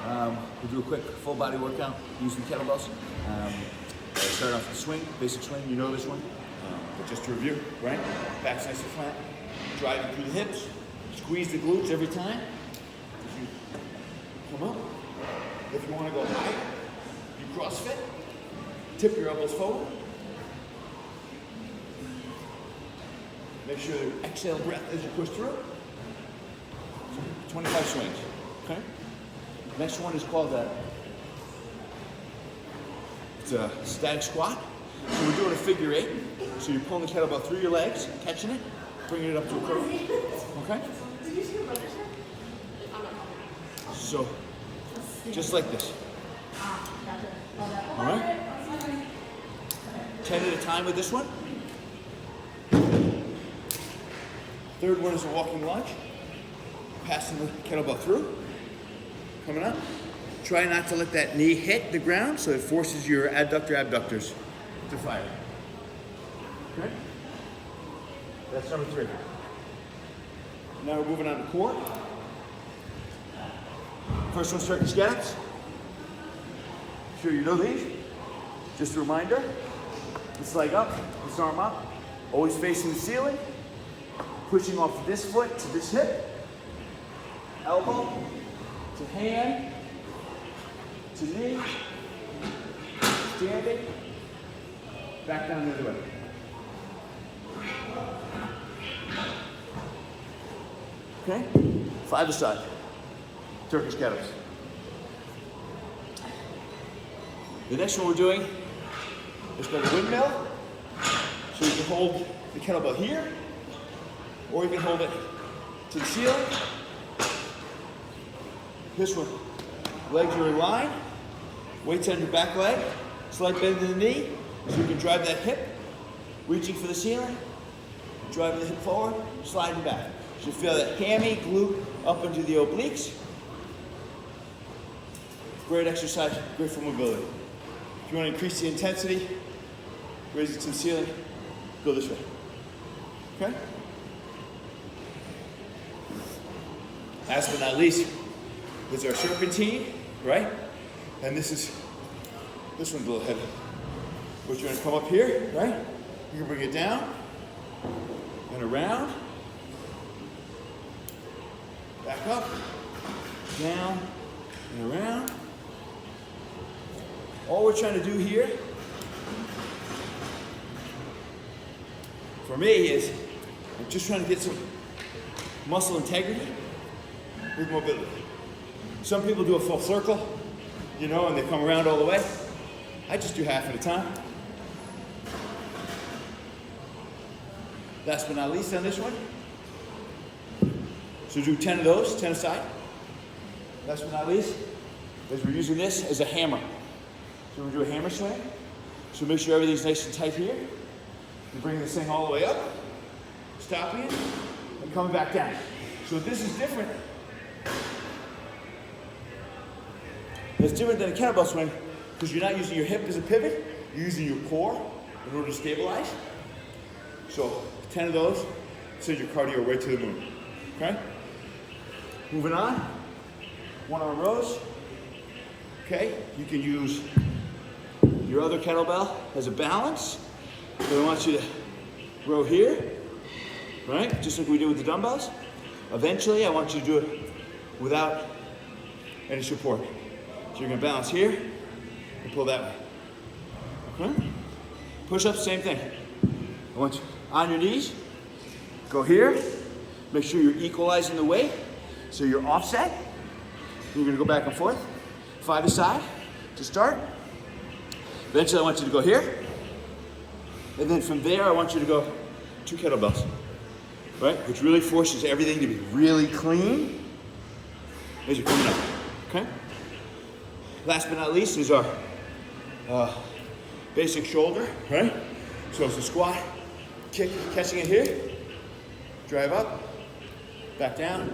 We'll do a quick full body workout using kettlebells. Start off with the swing, basic swing, you know this one. But just to review, right? Back's nice and flat, driving through the hips, squeeze the glutes every time. As you come up. If you want to go high, you CrossFit, tip your elbows forward. Make sure you exhale breath as you push through. 25 swings, okay? Next one is called it's a static squat. So we're doing a figure 8. So you're pulling the kettlebell through your legs, catching it, bringing it up to a curve, okay? So, just like this. All right? 10 at a time with this one. Third one is a walking lunge. Passing the kettlebell through. Coming up. Try not to let that knee hit the ground so it forces your abductors to fire. Okay? That's number 3. Now we're moving on to core. First one's Turkish get-ups. I'm sure you know these. Just a reminder. This leg up, this arm up. Always facing the ceiling. Pushing off this foot to this hip. Elbow to hand to knee. Standing. Back down the other way. Okay? 5 aside. Turkish get-ups. The next one we're doing is called a windmill. So you can hold the kettlebell here, or you can hold it to the ceiling. This one, legs are in line, weights on your back leg, slight bend in the knee, so you can drive that hip, reaching for the ceiling, driving the hip forward, sliding back. So you feel that hammy glute up into the obliques. Great exercise, great for mobility. If you want to increase the intensity, raise it to the ceiling, go this way. Okay? Last but not least is our serpentine, right? And this one's a little heavy. But you're gonna come up here, right? You can bring it down and around. Back up, down and around. All we're trying to do here, for me, is I'm just trying to get some muscle integrity with mobility. Some people do a full circle, you know, and they come around all the way. I just do half at a time. Last but not least on this one. So do 10 of those, 10 aside. Last but not least, is we're using this as a hammer. So we're gonna do a hammer swing. So make sure everything's nice and tight here. You bring this thing all the way up, stopping it, and coming back down. So this is different. It's different than a kettlebell swing because you're not using your hip as a pivot, you're using your core in order to stabilize. So 10 of those, send your cardio right to the moon. Okay? Moving on, one arm rows. Okay, you can use your other kettlebell as a balance. So I want you to row here, right? Just like we did with the dumbbells. Eventually, I want you to do it without any support. So you're gonna balance here and pull that way. Okay? Push-ups, same thing. I want you on your knees, go here, make sure you're equalizing the weight, so you're offset. You're gonna go back and forth, 5 aside to start. Eventually I want you to go here, and then from there I want you to go 2 kettlebells, right? Which really forces everything to be really clean as you're coming up, okay? Last but not least is our basic shoulder, right? So it's a squat, kick, catching it here, drive up, back down,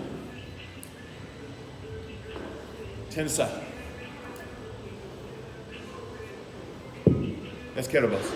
10 aside. That's kettlebells.